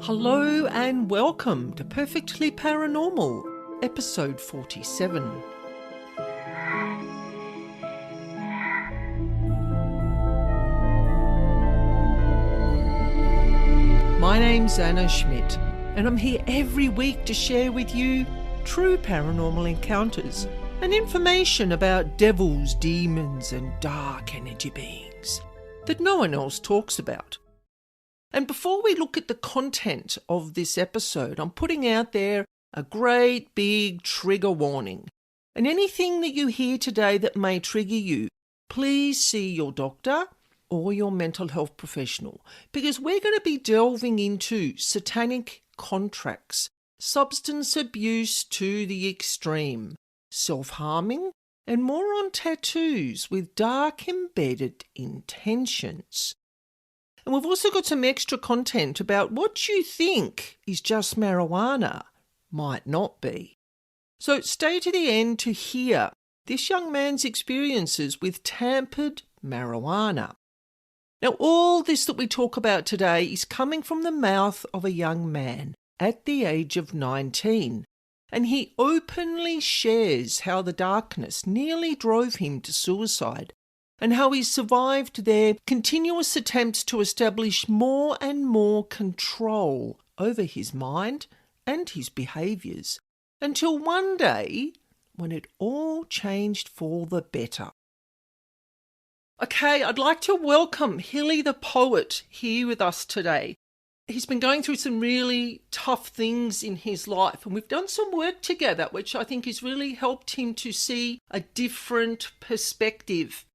Hello and welcome to Perfectly Paranormal, episode 47. My name's Annaschmidt, and I'm here every week to share with you true paranormal encounters and information about devils, demons and dark energy beings that no one else talks about. And before we look at the content of this episode, I'm putting out there a great big trigger warning. And anything that you hear today that may trigger you, please see your doctor or your mental health professional, because we're going to be delving into satanic contracts, substance abuse to the extreme, self-harming, and more on tattoos with dark embedded intentions. And we've also got some extra content about what you think is just marijuana might not be. So stay to the end to hear this young man's experiences with tampered marijuana. Now, all this that we talk about today is coming from the mouth of a young man at the age of 19. And he openly shares how the darkness nearly drove him to suicide, and how he survived their continuous attempts to establish more and more control over his mind and his behaviours, until one day when it all changed for the better. Okay, I'd like to welcome Hilly the poet here with us today. He's been going through some really tough things in his life, and we've done some work together which I think has really helped him to see a different perspective.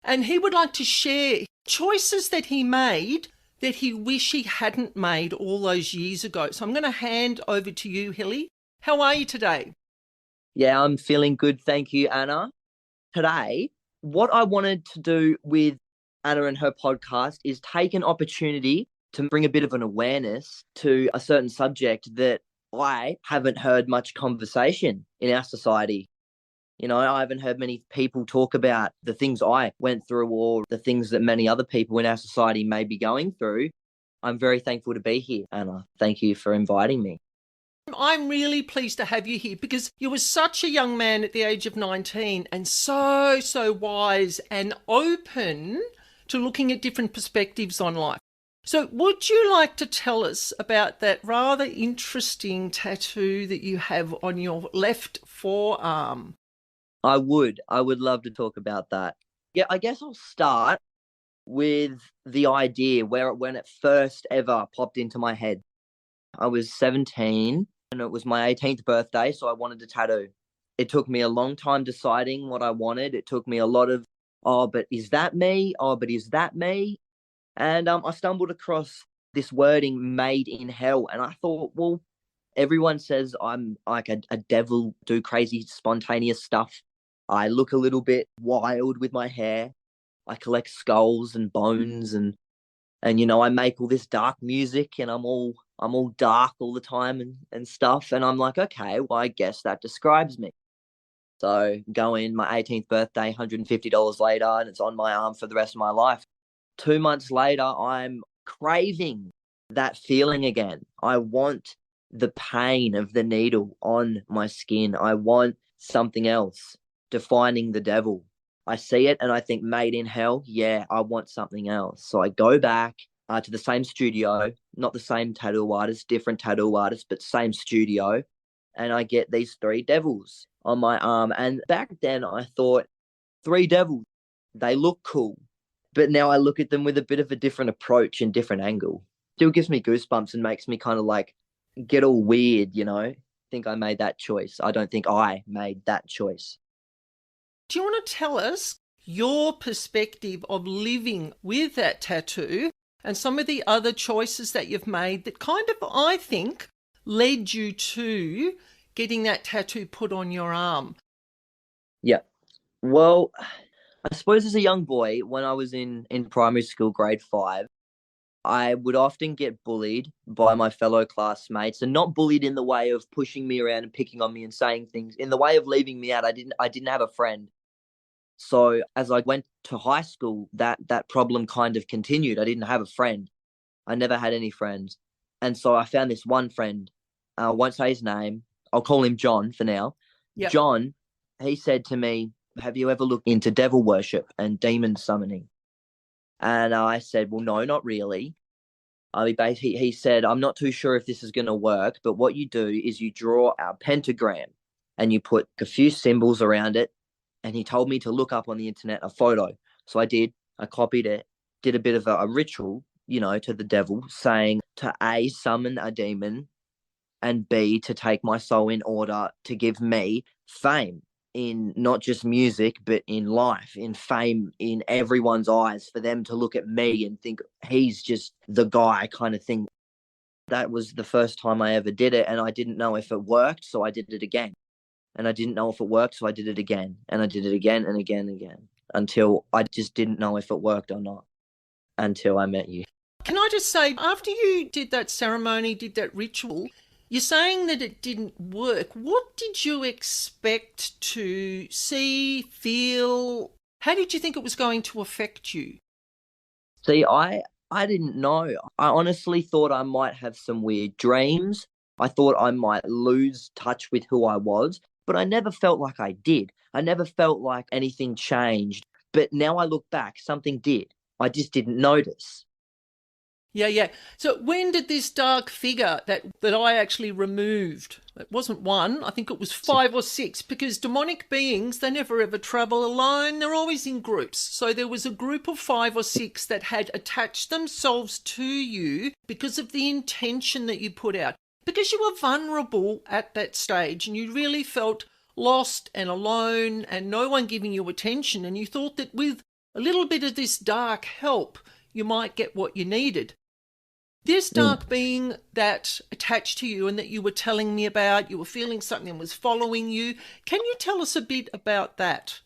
And he would like to share choices that he made that he wish he hadn't made all those years ago. So I'm going to hand over to you, Hilly. How are you today? Yeah, I'm feeling good. Thank you, Anna. Today, what I wanted to do with Anna and her podcast is take an opportunity to bring a bit of an awareness to a certain subject that I haven't heard much conversation in our society. You know, I haven't heard many people talk about the things I went through or the things that many other people in our society may be going through. I'm very thankful to be here, Anna. Thank you for inviting me. I'm really pleased to have you here because you were such a young man at the age of 19 and so wise and open to looking at different perspectives on life. So would you like to tell us about that rather interesting tattoo that you have on your left forearm? I would love to talk about that. Yeah, I guess I'll start with the idea when it first ever popped into my head. I was 17 and it was my 18th birthday, so I wanted a tattoo. It took me a long time deciding what I wanted. It took me a lot of, oh, but is that me? Oh, but is that me? And I stumbled across this wording, made in hell. And I thought, well, everyone says I'm like a devil, do crazy spontaneous stuff. I look a little bit wild with my hair. I collect skulls and bones and you know, I make all this dark music and I'm all dark all the time and stuff. And I'm like, okay, well, I guess that describes me. So go in my 18th birthday, $150 later, and it's on my arm for the rest of my life. 2 months later, I'm craving that feeling again. I want the pain of the needle on my skin. I want something else. Defining the devil. I see it and I think made in hell. Yeah, I want something else. So I go back to the same studio, not the same tattoo artist, different tattoo artist, but same studio. And I get these 3 devils on my arm. And back then I thought 3 devils, they look cool. But now I look at them with a bit of a different approach and different angle. Still gives me goosebumps and makes me kind of like get all weird, you know. I think I made that choice. I don't think I made that choice. Do you want to tell us your perspective of living with that tattoo and some of the other choices that you've made that kind of, I think, led you to getting that tattoo put on your arm? Yeah. Well, I suppose as a young boy, when I was in primary school, grade 5, I would often get bullied by my fellow classmates, and not bullied in the way of pushing me around and picking on me and saying things. In the way of leaving me out, I didn't have a friend. So as I went to high school, that problem kind of continued. I didn't have a friend. I never had any friends. And so I found this one friend. I won't say his name. I'll call him John for now. Yep. John, he said to me, have you ever looked into devil worship and demon summoning? And I said, well, no, not really. He said, I'm not too sure if this is going to work, but what you do is you draw a pentagram and you put a few symbols around it. And he told me to look up on the internet a photo. So I did. I copied it, did a bit of a ritual, to the devil, saying to A, summon a demon, and B, to take my soul in order to give me fame in not just music, but in life, in fame in everyone's eyes, for them to look at me and think he's just the guy kind of thing. That was the first time I ever did it, and I didn't know if it worked, so I did it again. And I didn't know if it worked, so I did it again. And I did it again and again and again, until I just didn't know if it worked or not, until I met you. Can I just say, after you did that ceremony, did that ritual, you're saying that it didn't work. What did you expect to see, feel? How did you think it was going to affect you? See, I didn't know. I honestly thought I might have some weird dreams. I thought I might lose touch with who I was, but I never felt like I did. I never felt like anything changed. But now I look back, something did. I just didn't notice. Yeah. So when did this dark figure that I actually removed, it wasn't one, I think it was 5 or 6, because demonic beings, they never ever travel alone. They're always in groups. So there was a group of 5 or 6 that had attached themselves to you because of the intention that you put out. Because you were vulnerable at that stage and you really felt lost and alone and no one giving you attention. And you thought that with a little bit of this dark help, you might get what you needed. This dark being that attached to you and that you were telling me about, you were feeling something was following you. Can you tell us a bit about that?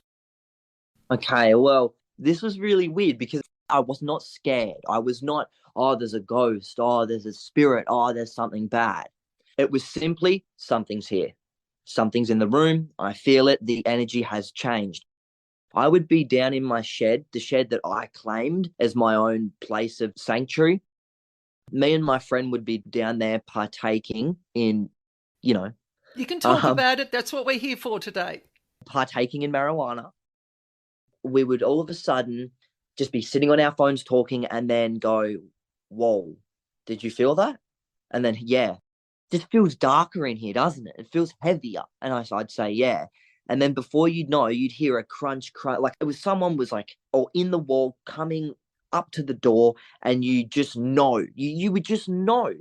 Okay, well, this was really weird because I was not scared. I was not, oh, there's a ghost, oh, there's a spirit, oh, there's something bad. It was simply, something's here. Something's in the room. I feel it. The energy has changed. I would be down in my shed, the shed that I claimed as my own place of sanctuary. Me and my friend would be down there partaking in, You can talk about it. That's what we're here for today. Partaking in marijuana. We would all of a sudden just be sitting on our phones talking and then go, whoa, did you feel that? And then, yeah, this feels darker in here, doesn't it? It feels heavier. And I'd say, yeah. And then before you'd know, you'd hear a crunch, like it was someone was like, or in the wall coming up to the door, and you just know, you would just know.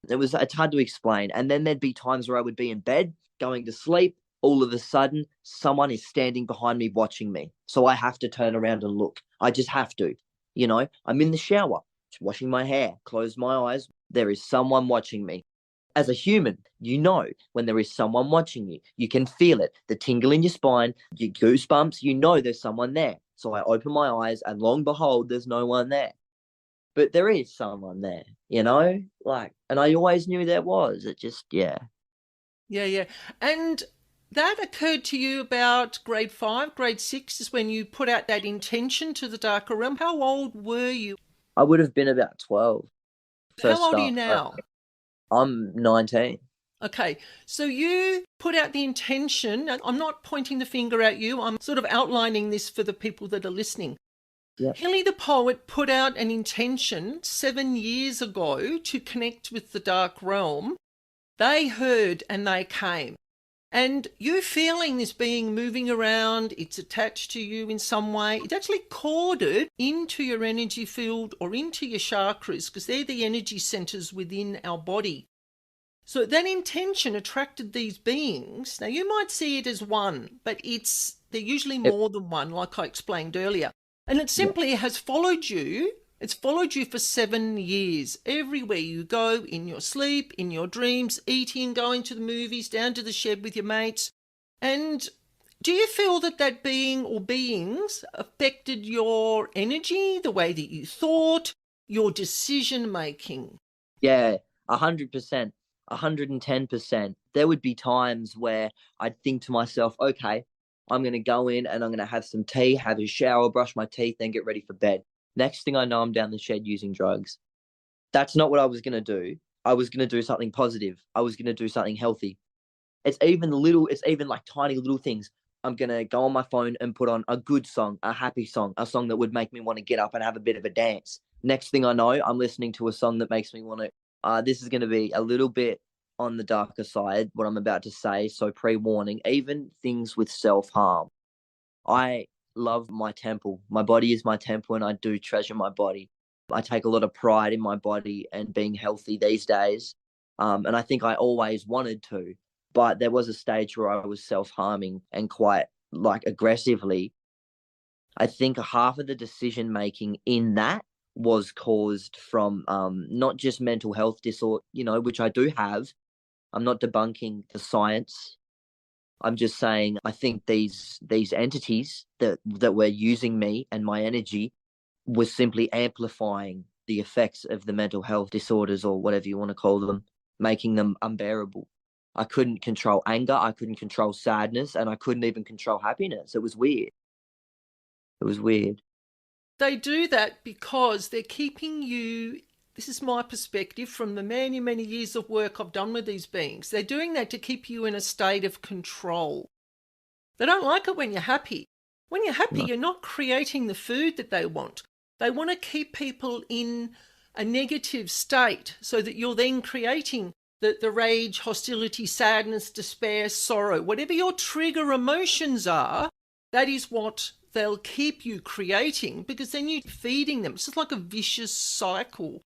It's hard to explain. And then there'd be times where I would be in bed going to sleep. All of a sudden, someone is standing behind me watching me. So I have to turn around and look. I just have to. I'm in the shower, washing my hair, close my eyes. There is someone watching me. As a human, when there is someone watching you. You can feel it, the tingle in your spine, your goosebumps, there's someone there. So I open my eyes and lo and behold, there's no one there. But there is someone there, and I always knew there was. It just, yeah. Yeah. And that occurred to you about grade 5, grade 6 is when you put out that intention to the darker realm. How old were you? I would have been about 12. How old are you now? I'm 19. Okay, so you put out the intention, and I'm not pointing the finger at you, I'm sort of outlining this for the people that are listening. Yep. Hilly the poet put out an intention 7 years ago to connect with the dark realm. They heard and they came. And you feeling this being moving around, it's attached to you in some way, it's actually corded into your energy field or into your chakras, because they're the energy centers within our body. So that intention attracted these beings. Now you might see it as one, but they're usually more than one, like I explained earlier. And it simply has followed you. It's followed you for 7 years. Everywhere you go, in your sleep, in your dreams, eating, going to the movies, down to the shed with your mates. And do you feel that being or beings affected your energy, the way that you thought, your decision making? Yeah, 100%. 110%. There would be times where I'd think to myself, okay, I'm going to go in and I'm going to have some tea, have a shower, brush my teeth, then get ready for bed. Next thing I know, I'm down the shed using drugs. That's not what I was going to do. I was going to do something positive. I was going to do something healthy. It's even like tiny little things. I'm going to go on my phone and put on a good song, a happy song, a song that would make me want to get up and have a bit of a dance. Next thing I know, I'm listening to a song that makes me want to, this is going to be a little bit on the darker side, what I'm about to say. So pre-warning, even things with self-harm. I love my temple. My body is my temple and I do treasure my body. I take a lot of pride in my body and being healthy these days. And I think I always wanted to, but there was a stage where I was self-harming and quite like aggressively. I think half of the decision making in that was caused from not just mental health disorder, which I do have. I'm not debunking the science. I'm just saying I think these entities that were using me and my energy was simply amplifying the effects of the mental health disorders or whatever you want to call them, making them unbearable. I couldn't control anger, I couldn't control sadness, and I couldn't even control happiness. It was weird. It was weird. They do that because they're keeping you, this is my perspective from the many, many years of work I've done with these beings. They're doing that to keep you in a state of control. They don't like it when you're happy. When you're happy, No. you're not creating the food that they want. They want to keep people in a negative state so that you're then creating the rage, hostility, sadness, despair, sorrow. Whatever your trigger emotions are, that is what they'll keep you creating, because then you're feeding them. It's just like a vicious cycle.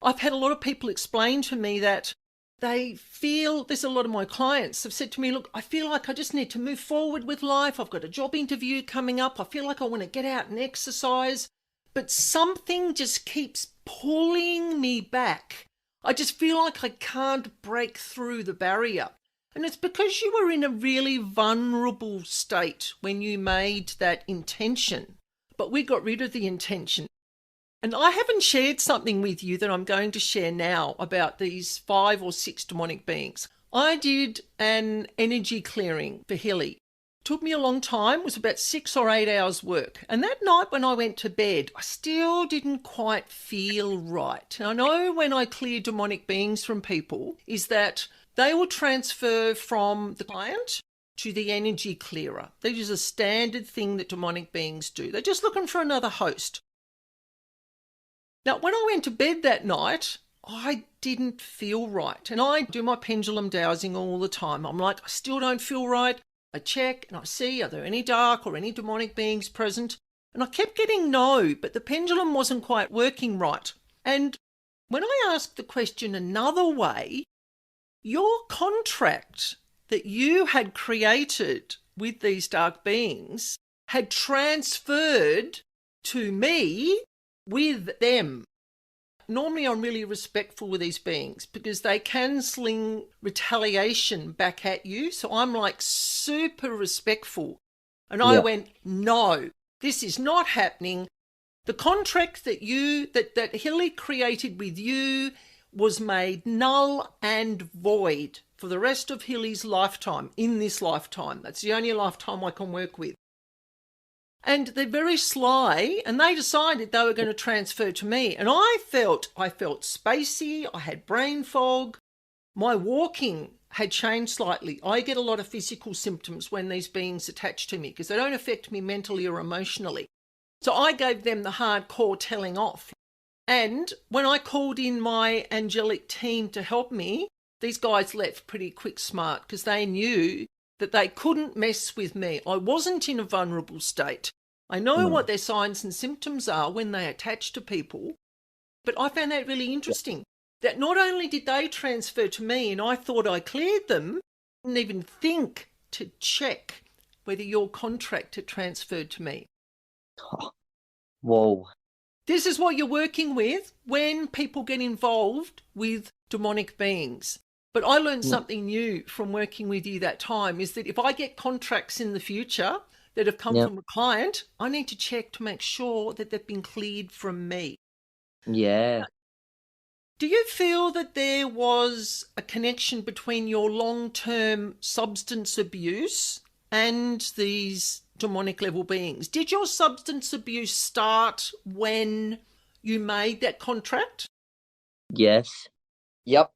I've had a lot of people explain to me that they feel, there's a lot of my clients have said to me, look, I feel like I just need to move forward with life. I've got a job interview coming up. I feel like I want to get out and exercise, but something just keeps pulling me back. I just feel like I can't break through the barrier. And it's because you were in a really vulnerable state when you made that intention. But we got rid of the intention. And I haven't shared something with you that I'm going to share now about these 5 or 6 demonic beings. I did an energy clearing for Hilly. Took me a long time, was about 6 or 8 hours work. And that night when I went to bed, I still didn't quite feel right. And I know when I clear demonic beings from people is that they will transfer from the client to the energy clearer. That is a standard thing that demonic beings do. They're just looking for another host. Now, when I went to bed that night, I didn't feel right. And I do my pendulum dowsing all the time. I'm like, I still don't feel right. I check and I see, are there any dark or any demonic beings present? And I kept getting no, but the pendulum wasn't quite working right. And when I asked the question another way, your contract that you had created with these dark beings had transferred to me with them. Normally I'm really respectful with these beings because they can sling retaliation back at you. So I'm like super respectful. And I went, no, this is not happening. The contract that that Hilly created with you was made null and void for the rest of Hilly's lifetime, in this lifetime. That's the only lifetime I can work with. And they're very sly, and they decided they were going to transfer to me. And I felt spacey, I had brain fog, my walking had changed slightly. I get a lot of physical symptoms when these beings attach to me because they don't affect me mentally or emotionally. So I gave them the hardcore telling off. And when I called in my angelic team to help me, these guys left pretty quick smart because they knew that they couldn't mess with me. I wasn't in a vulnerable state. I know what their signs and symptoms are when they attach to people, but I found that really interesting, that not only did they transfer to me and I thought I cleared them, I didn't even think to check whether your contract had transferred to me. Oh, whoa. This is what you're working with when people get involved with demonic beings. But I learned something new from working with you that time, is that if I get contracts in the future that have come from a client, I need to check to make sure that they've been cleared from me. Yeah. Do you feel that there was a connection between your long-term substance abuse and these demonic level beings? Did your substance abuse start when you made that contract? Yes. Yep.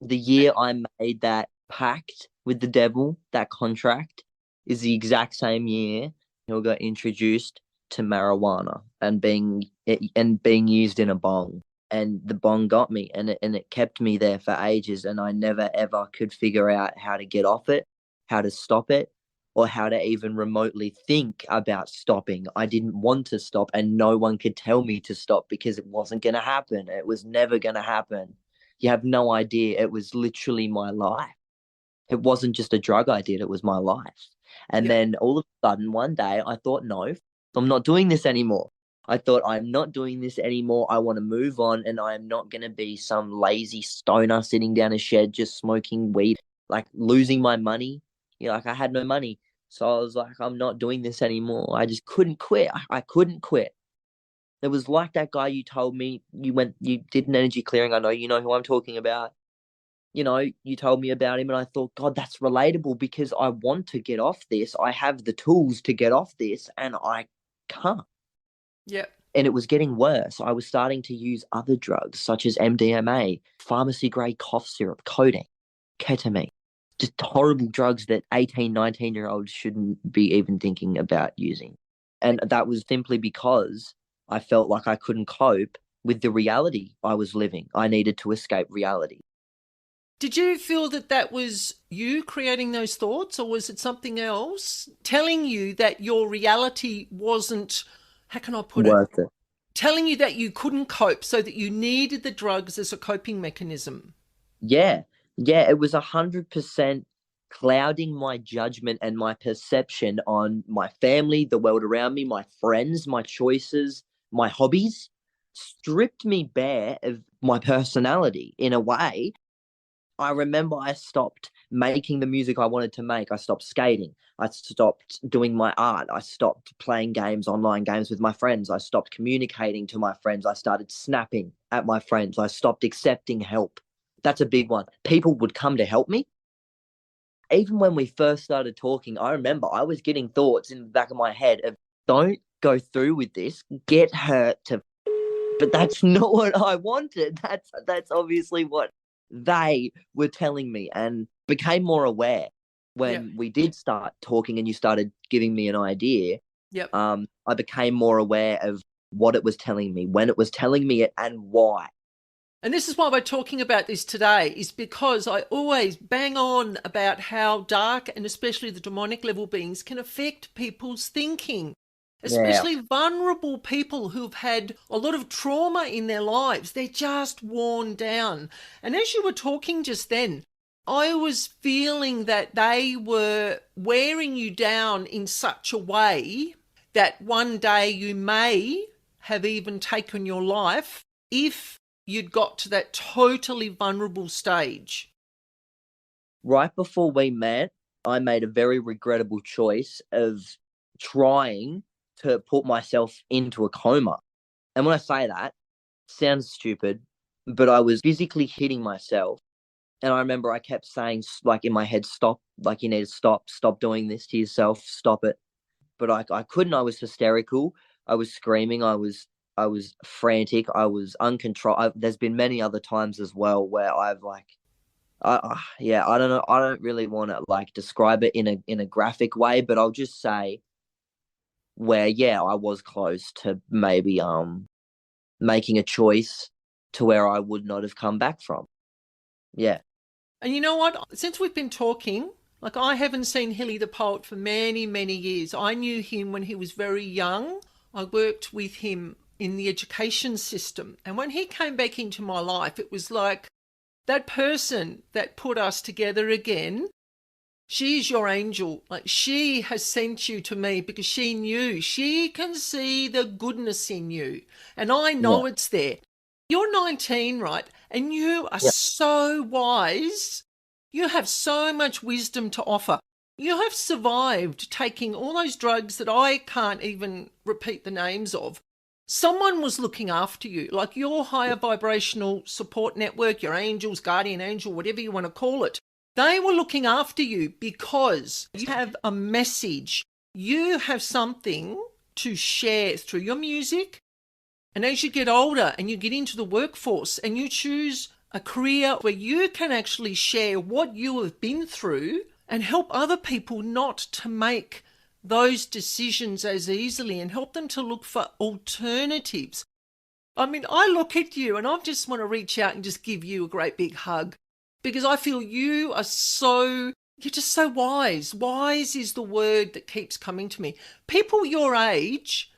The year I made that pact with the devil, that contract, is the exact same year he got introduced to marijuana and being used in a bong. And the bong got me, and it kept me there for ages, and I never ever could figure out how to get off it, how to stop it, or how to even remotely think about stopping. I didn't want to stop, and no one could tell me to stop because it wasn't going to happen. It was never going to happen. You have no idea. It was literally my life. It wasn't just a drug I did, it was my life. And Yeah. then all of a sudden, one day, I thought, no, I'm not doing this anymore. I thought, I'm not doing this anymore. I want to move on, and I am not going to be some lazy stoner sitting down a shed just smoking weed, like losing my money. Like I had no money. So I was like, I'm not doing this anymore. I just couldn't quit. I couldn't quit. It was like that guy you told me you did an energy clearing. I know you know who I'm talking about. You told me about him, and I thought, God, that's relatable because I want to get off this. I have the tools to get off this, and I can't. Yeah. And it was getting worse. I was starting to use other drugs such as MDMA, pharmacy grade cough syrup, codeine, ketamine, just horrible drugs that 18, 19-year-olds shouldn't be even thinking about using. And that was simply because I felt like I couldn't cope with the reality I was living. I needed to escape reality. Did you feel that that was you creating those thoughts, or was it something else telling you that your reality wasn't, how can I put it, Worth it. telling you that you couldn't cope so that you needed the drugs as a coping mechanism? Yeah. Yeah. It was 100% clouding my judgment and my perception on my family, the world around me, my friends, my choices, my hobbies, stripped me bare of my personality in a way. I remember I stopped making the music I wanted to make. I stopped skating. I stopped doing my art. I stopped playing games, online games with my friends. I stopped communicating to my friends. I started snapping at my friends. I stopped accepting help. That's a big one. People would come to help me. Even when we first started talking, I remember I was getting thoughts in the back of my head of, don't go through with this, get her to, but that's not what I wanted. That's obviously what they were telling me, and became more aware Yeah. when we did start talking and you started giving me an idea. Yep. I became more aware of what it was telling me, when it was telling me it, and why. And this is why we're talking about this today, is because I always bang on about how dark and especially the demonic level beings can affect people's thinking, Yeah. especially vulnerable people who've had a lot of trauma in their lives. They're just worn down. And as you were talking just then, I was feeling that they were wearing you down in such a way that one day you may have even taken your life if you'd got to that totally vulnerable stage. Right before we met, I made a very regrettable choice of trying to put myself into a coma. And when I say that, it sounds stupid, but I was physically hitting myself. And I remember I kept saying, like in my head, stop, like you need to stop doing this to yourself, stop it. But I couldn't. I was hysterical. I was screaming. I was frantic. I was uncontrolled. There's been many other times as well where I've like, yeah, I don't know. I don't really want to like describe it in a graphic way, but I'll just say where yeah, I was close to maybe making a choice to where I would not have come back from. Yeah. And you know what? Since we've been talking, like I haven't seen Hilly the poet for many, many years. I knew him when he was very young. I worked with him in the education system. And when he came back into my life, it was like that person that put us together again. She's your angel. Like she has sent you to me because she knew she can see the goodness in you. And I Yeah. know it's there. You're 19, right? And you are Yeah. so wise. You have so much wisdom to offer. You have survived taking all those drugs that I can't even repeat the names of. Someone was looking after you, like your higher vibrational support network, your angels, guardian angel, whatever you want to call it. They were looking after you because you have a message. You have something to share through your music. And as you get older and you get into the workforce and you choose a career where you can actually share what you have been through and help other people not to make those decisions as easily and help them to look for alternatives. I mean, I look at you and I just want to reach out and just give you a great big hug because I feel you're just so wise. Wise is the word that keeps coming to me. People your age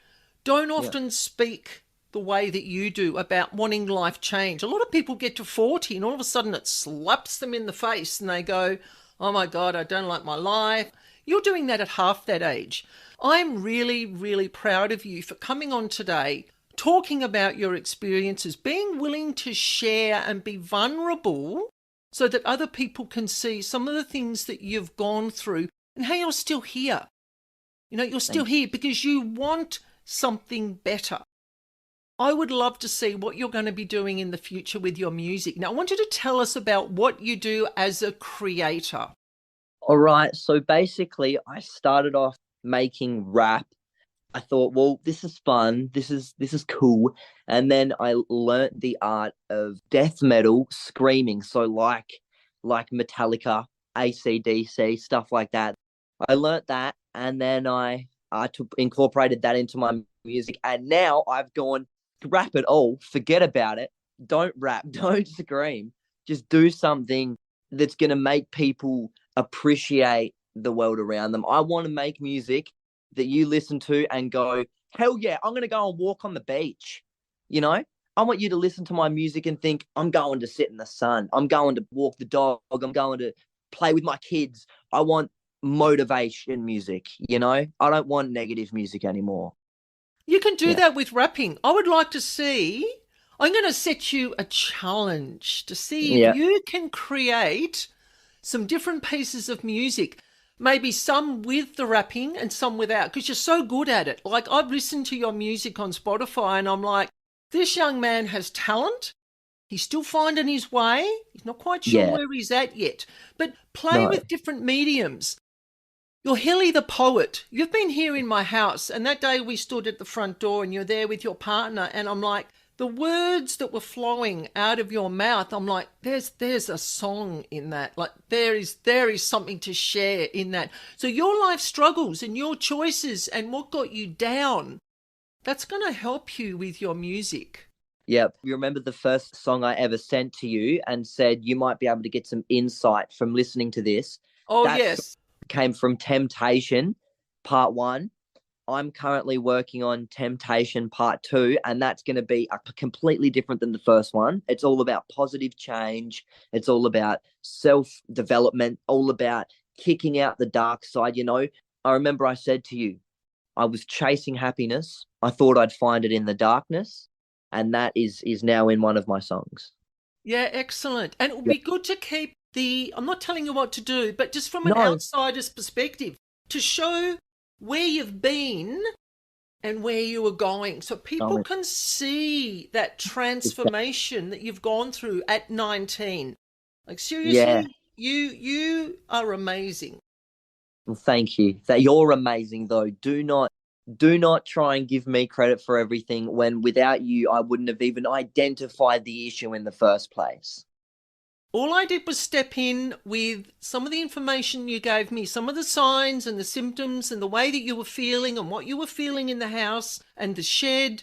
don't often speak the way that you do about wanting life change. A lot of people get to 40 and all of a sudden it slaps them in the face and they go, oh my God, I don't like my life. You're doing that at half that age. I'm really, really proud of you for coming on today, talking about your experiences, being willing to share and be vulnerable so that other people can see some of the things that you've gone through and how you're still here. You know, you're still here because you want something better. I would love to see what you're going to be doing in the future with your music. Now, I want you to tell us about what you do as a creator. All right. So basically, I started off making rap. I thought, well, this is fun. This is cool. And then I learnt the art of death metal screaming. So like Metallica, AC/DC, stuff like that. I learnt that, and then I incorporated that into my music. And now I've gone, rap it all. Forget about it. Don't rap. Don't scream. Just do something that's going to make people appreciate the world around them. I want to make music that you listen to and go, hell yeah, I'm going to go and walk on the beach. You know, I want you to listen to my music and think, I'm going to sit in the sun. I'm going to walk the dog. I'm going to play with my kids. I want motivation music, you know? I don't want negative music anymore. You can do that with rapping. I would like to see, I'm going to set you a challenge to see if you can create some different pieces of music, maybe some with the rapping and some without, because you're so good at it. Like, I've listened to your music on Spotify and I'm like, this young man has talent. He's still finding his way. He's not quite sure where he's at yet, but play with different mediums. You're Hilly the poet. You've been here in my house, and that day we stood at the front door and you're there with your partner, and I'm like, the words that were flowing out of your mouth, I'm like, there's a song in that. Like, there is something to share in that. So your life struggles and your choices and what got you down, that's going to help you with your music. Yep. You remember the first song I ever sent to you and said you might be able to get some insight from listening to this? Oh, yes. Came from Temptation Part 1. I'm currently working on Temptation Part 2, and that's going to be completely different than the first one. It's all about positive change. It's all about self-development, all about kicking out the dark side. You know, I remember I said to you, I was chasing happiness. I thought I'd find it in the darkness, and that is now in one of my songs. Yeah, excellent. And it would be good to keep I'm not telling you what to do, but just from an outsider's perspective, to show where you've been and where you are going, so people can see that transformation that you've gone through at 19. Like, seriously, you are amazing. Well, thank you. You're amazing, though. Do not try and give me credit for everything when without you, I wouldn't have even identified the issue in the first place. All I did was step in with some of the information you gave me, some of the signs and the symptoms and the way that you were feeling and what you were feeling in the house and the shed.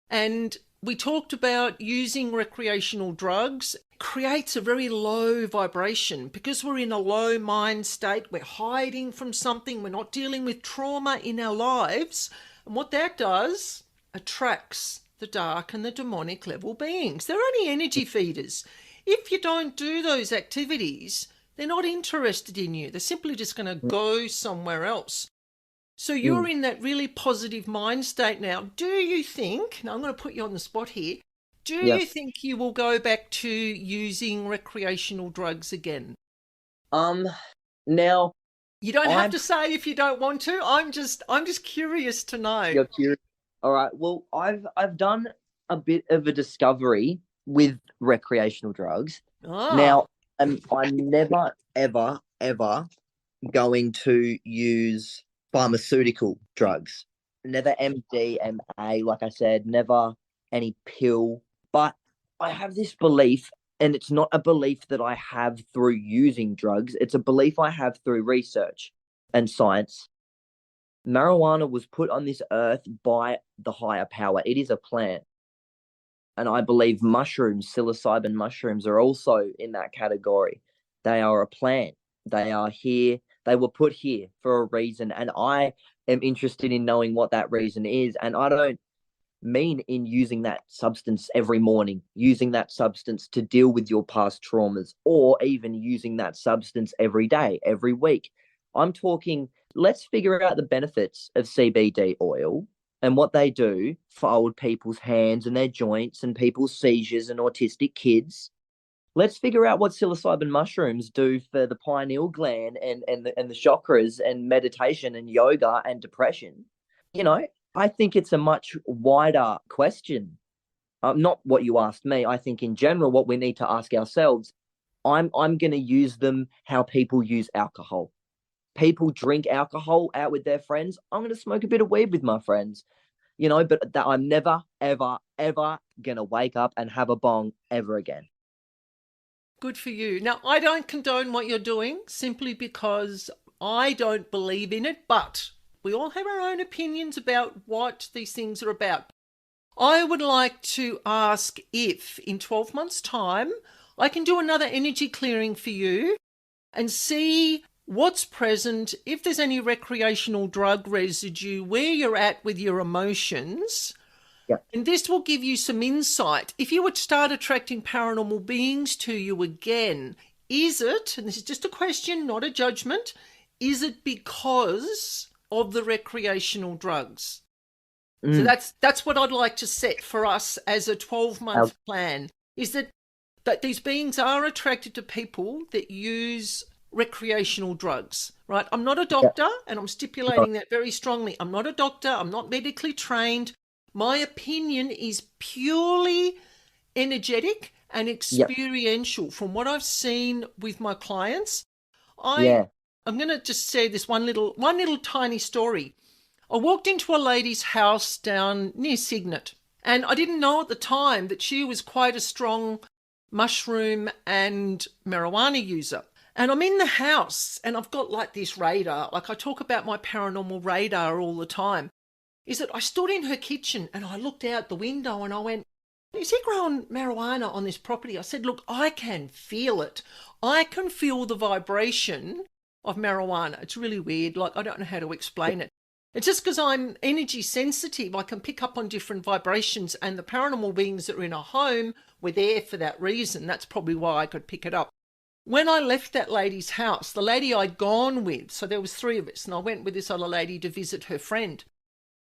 And we talked about using recreational drugs. It creates a very low vibration because we're in a low mind state. We're hiding from something. We're not dealing with trauma in our lives. And what that does, attracts the dark and the demonic level beings. They're only energy feeders. If you don't do those activities, they're not interested in you. They're simply just going to go somewhere else. So you're in that really positive mind state now. Do you think, now I'm going to put you on the spot here, do you think you will go back to using recreational drugs again? Now you don't have to say if you don't want to. I'm just curious to know. You're curious. All right. Well, I've done a bit of a discovery with recreational drugs. Now, I'm never, ever, ever going to use pharmaceutical drugs. Never MDMA, like I said, never any pill. But I have this belief And it's not a belief that I have through using drugs. It's a belief I have through research and science. Marijuana was put on this earth by the higher power. It is a plant. And I believe mushrooms, psilocybin mushrooms, are also in that category. They are a plant. They are here. They were put here for a reason. And I am interested in knowing what that reason is. And I don't mean in using that substance every morning, using that substance to deal with your past traumas, or even using that substance every day, every week. I'm talking, let's figure out the benefits of CBD oil and what they do for old people's hands and their joints and people's seizures and autistic kids. Let's figure out what psilocybin mushrooms do for the pineal gland and the chakras and meditation and yoga and depression. You know, I think it's a much wider question. Not what you asked me. I think in general, what we need to ask ourselves. I'm going to use them how people use alcohol. People drink alcohol out with their friends. I'm going to smoke a bit of weed with my friends, but that I'm never, ever, ever going to wake up and have a bong ever again. Good for you. Now, I don't condone what you're doing simply because I don't believe in it, but we all have our own opinions about what these things are about. I would like to ask if in 12 months' time I can do another energy clearing for you and see what's present, if there's any recreational drug residue, where you're at with your emotions. Yeah. And this will give you some insight. If you would start attracting paranormal beings to you again, is it, and this is just a question, not a judgment, is it because of the recreational drugs? So that's what I'd like to set for us as a 12-month plan, is that these beings are attracted to people that use recreational drugs, right? I'm not a doctor, and I'm stipulating that very strongly. I'm not a doctor. I'm not medically trained. My opinion is purely energetic and experiential from what I've seen with my clients. I'm going to just say this one little tiny story. I walked into a lady's house down near Signet, and I didn't know at the time that she was quite a strong mushroom and marijuana user. And I'm in the house and I've got like this radar, like I talk about my paranormal radar all the time, is that I stood in her kitchen and I looked out the window and I went, is he growing marijuana on this property? I said, look, I can feel it. I can feel the vibration of marijuana. It's really weird. Like, I don't know how to explain it. It's just because I'm energy sensitive. I can pick up on different vibrations, and the paranormal beings that are in a home were there for that reason. That's probably why I could pick it up. When I left that lady's house, the lady I'd gone with, so there was 3 of us, and I went with this other lady to visit her friend.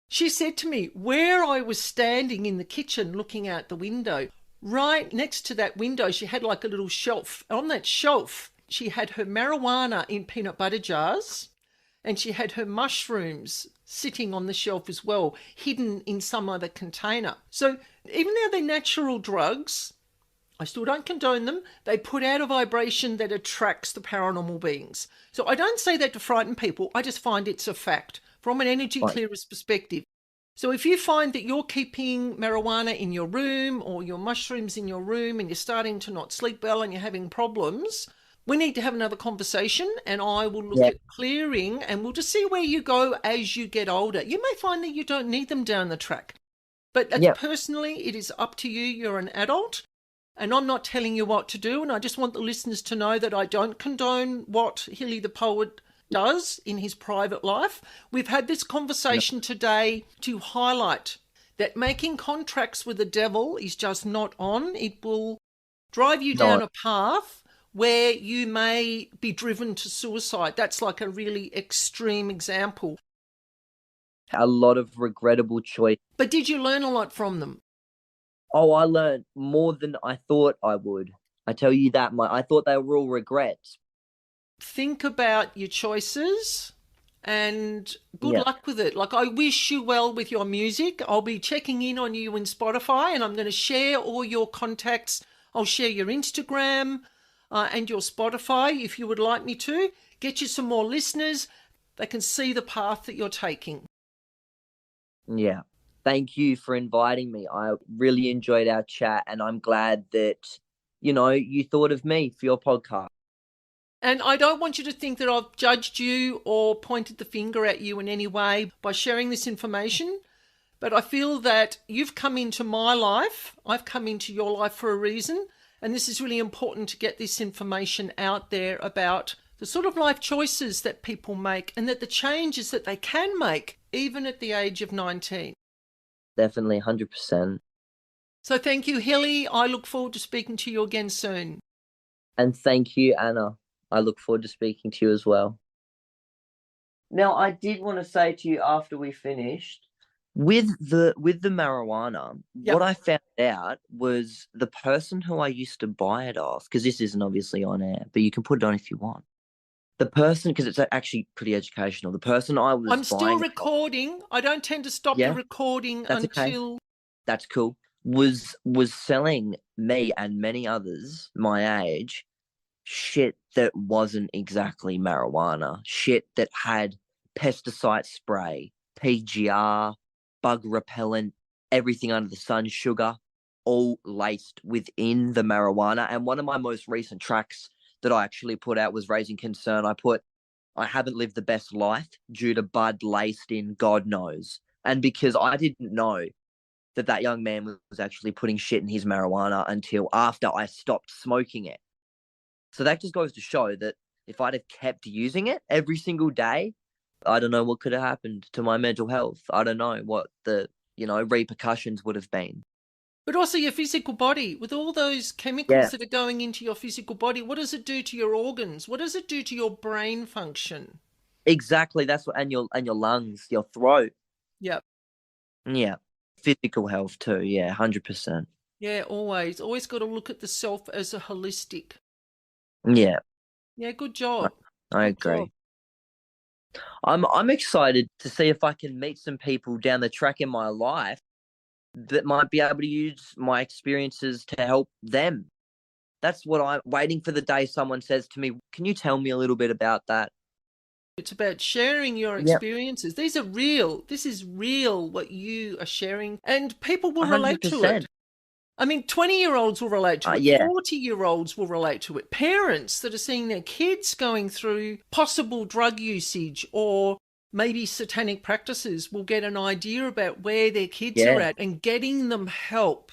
She said to me, where I was standing in the kitchen looking out the window, right next to that window, she had like a little shelf. On that shelf, she had her marijuana in peanut butter jars, and she had her mushrooms sitting on the shelf as well, hidden in some other container. So even though they're natural drugs, I still don't condone them. They put out a vibration that attracts the paranormal beings. So I don't say that to frighten people. I just find it's a fact from an energy clearer's perspective. So if you find that you're keeping marijuana in your room or your mushrooms in your room and you're starting to not sleep well and you're having problems, we need to have another conversation, and I will look at clearing, and we'll just see where you go as you get older. You may find that you don't need them down the track. But personally, it is up to you. You're an adult. And I'm not telling you what to do. And I just want the listeners to know that I don't condone what Hilly the poet does in his private life. We've had this conversation today to highlight that making contracts with the devil is just not on. It will drive you down a path where you may be driven to suicide. That's like a really extreme example. A lot of regrettable choice. But did you learn a lot from them? Oh, I learned more than I thought I would. I tell you that. I thought they were all regrets. Think about your choices and good luck with it. Like, I wish you well with your music. I'll be checking in on you in Spotify, and I'm going to share all your contacts. I'll share your Instagram and your Spotify if you would like me to. Get you some more listeners. They can see the path that you're taking. Yeah. Thank you for inviting me. I really enjoyed our chat, and I'm glad that you thought of me for your podcast. And I don't want you to think that I've judged you or pointed the finger at you in any way by sharing this information. But I feel that you've come into my life. I've come into your life for a reason. And this is really important to get this information out there about the sort of life choices that people make and that the changes that they can make even at the age of 19. Definitely, 100%. So thank you, Hilly. I look forward to speaking to you again soon. And thank you, Anna. I look forward to speaking to you as well. Now, I did want to say to you after we finished, with the marijuana, Yep. what I found out was the person who I used to buy it off, because this isn't obviously on air, but you can put it on if you want. The person, because it's actually pretty educational, the person I was I'm still recording. I don't tend to stop the recording that's until... Okay. That's cool. Was selling me and many others my age shit that wasn't exactly marijuana, shit that had pesticide spray, PGR, bug repellent, everything under the sun, sugar, all laced within the marijuana. And one of my most recent tracks that I actually put out was raising concern. I haven't lived the best life due to bud laced in God knows. And because I didn't know that young man was actually putting shit in his marijuana until after I stopped smoking it. So that just goes to show that if I'd have kept using it every single day, I don't know what could have happened to my mental health. I don't know what the, repercussions would have been. But also your physical body, with all those chemicals that are going into your physical body, what does it do to your organs? What does it do to your brain function? Exactly. That's what, and your lungs, your throat. Yep. Yeah. Physical health too. Yeah, 100%. Yeah, always got to look at the self as a holistic. Yeah. Yeah, good job. I agree. I'm excited to see if I can meet some people down the track in my life that might be able to use my experiences to help them. That's what I'm waiting for, the day someone says to me, can you tell me a little bit about that? It's about sharing your experiences. These are real. This is real what you are sharing, and people will 100%. Relate to it. I mean, 20-year-olds will relate to it. 40-year-olds will relate to it. Parents that are seeing their kids going through possible drug usage or maybe satanic practices will get an idea about where their kids are at and getting them help.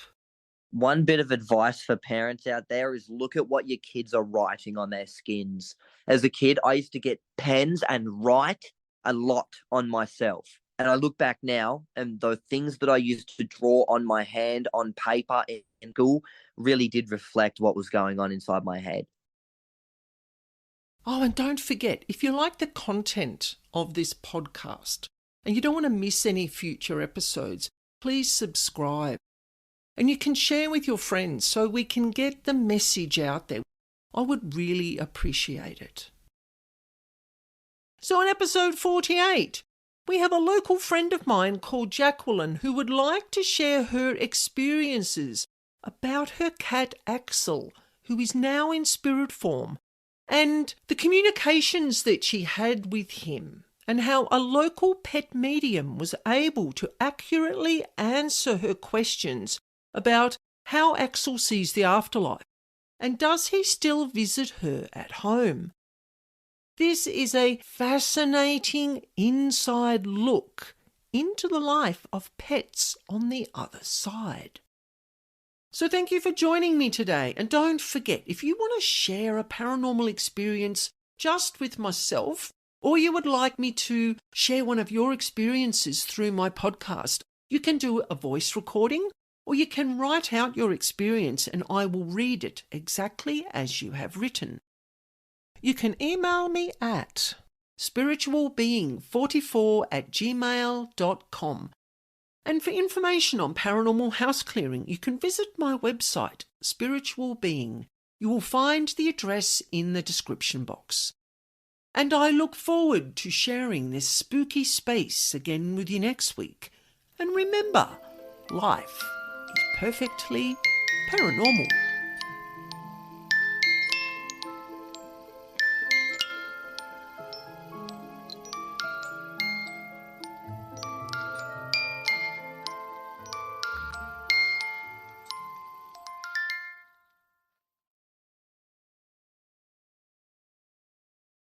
One bit of advice for parents out there is look at what your kids are writing on their skins. As a kid, I used to get pens and write a lot on myself. And I look back now, and the things that I used to draw on my hand on paper in school really did reflect what was going on inside my head. Oh, and don't forget, if you like the content of this podcast and you don't want to miss any future episodes, please subscribe. And you can share with your friends so we can get the message out there. I would really appreciate it. So in episode 48, we have a local friend of mine called Jacqueline who would like to share her experiences about her cat Axel, who is now in spirit form, and the communications that she had with him, and how a local pet medium was able to accurately answer her questions about how Axel sees the afterlife, and does he still visit her at home. This is a fascinating inside look into the life of pets on the other side. So thank you for joining me today. And don't forget, if you want to share a paranormal experience just with myself, or you would like me to share one of your experiences through my podcast, you can do a voice recording, or you can write out your experience and I will read it exactly as you have written. You can email me at spiritualbeing44@gmail.com. And for information on paranormal house clearing, you can visit my website, Spiritual Being. You will find the address in the description box. And I look forward to sharing this spooky space again with you next week. And remember, life is perfectly paranormal.